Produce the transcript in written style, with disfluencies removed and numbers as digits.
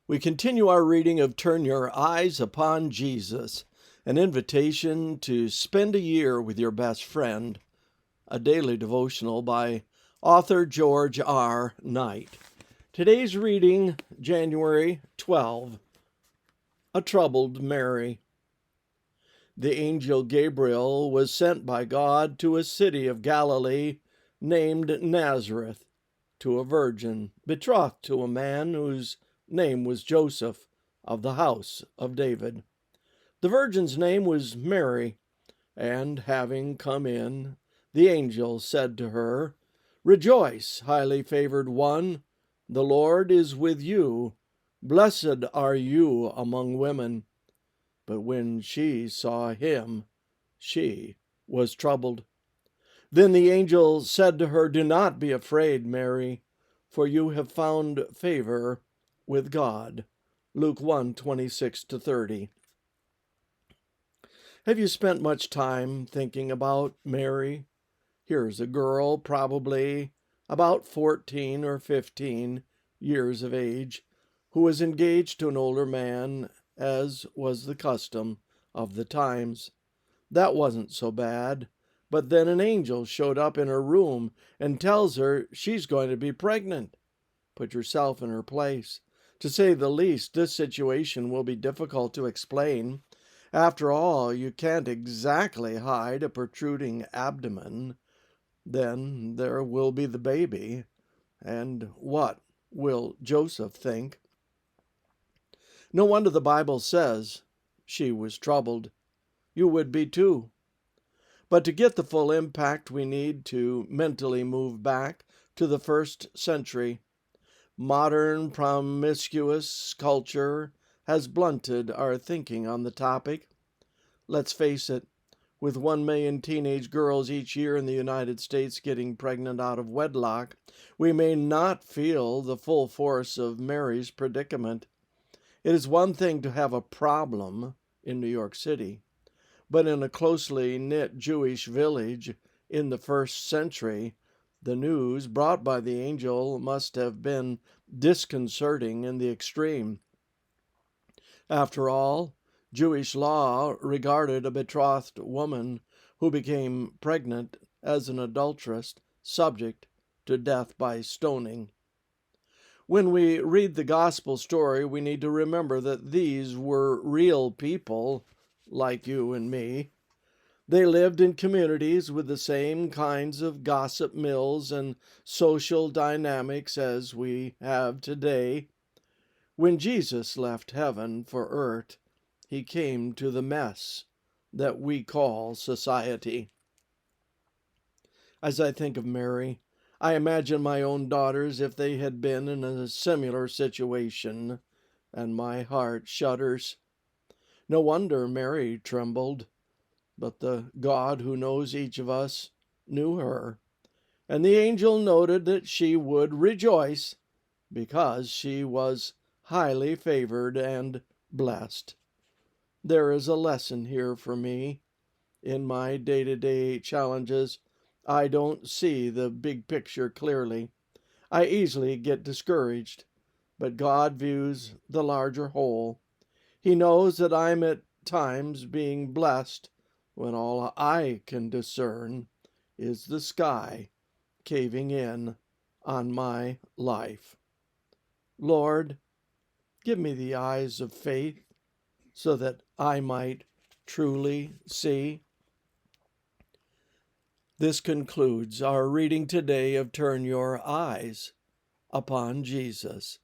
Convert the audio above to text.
We continue our reading of Turn Your Eyes Upon Jesus, an invitation to spend a year with your best friend, a daily devotional by author George R. Knight. Today's reading, January 12, A Troubled Mary. The angel Gabriel was sent by God to a city of Galilee named Nazareth, to a virgin betrothed to a man whose name was Joseph, of the house of David. The virgin's name was Mary, and having come in, the angel said to her, "Rejoice, highly favored one, the Lord is with you. Blessed are you among women." But when she saw him, she was troubled. Then the angel said to her, "Do not be afraid, Mary, for you have found favor with God." Luke 1:26-30. Have you spent much time thinking about Mary? Here's a girl, probably about 14 or 15 years of age, who was engaged to an older man, as was the custom of the times. That wasn't so bad. But then an angel showed up in her room and tells her she's going to be pregnant. Put yourself in her place. To say the least, this situation will be difficult to explain. After all, you can't exactly hide a protruding abdomen. Then there will be the baby. And what will Joseph think? No wonder the Bible says she was troubled. You would be too. But to get the full impact, we need to mentally move back to the first century. Modern promiscuous culture has blunted our thinking on the topic. Let's face it, with 1 million teenage girls each year in the United States getting pregnant out of wedlock, we may not feel the full force of Mary's predicament. It is one thing to have a problem in New York City, but in a closely knit Jewish village in the first century, the news brought by the angel must have been disconcerting in the extreme. After all, Jewish law regarded a betrothed woman who became pregnant as an adulteress, subject to death by stoning. When we read the gospel story, we need to remember that these were real people like you and me. They lived in communities with the same kinds of gossip mills and social dynamics as we have today. When Jesus left heaven for earth, he came to the mess that we call society. As I think of Mary, I imagine my own daughters if they had been in a similar situation, and my heart shudders. No wonder Mary trembled. But the God who knows each of us knew her, and the angel noted that she would rejoice because she was highly favored and blessed. There is a lesson here for me. In my day-to-day challenges, I don't see the big picture clearly. I easily get discouraged, but God views the larger whole. He knows that I'm at times being blessed when all I can discern is the sky caving in on my life. Lord, give me the eyes of faith so that I might truly see. This concludes our reading today of Turn Your Eyes Upon Jesus.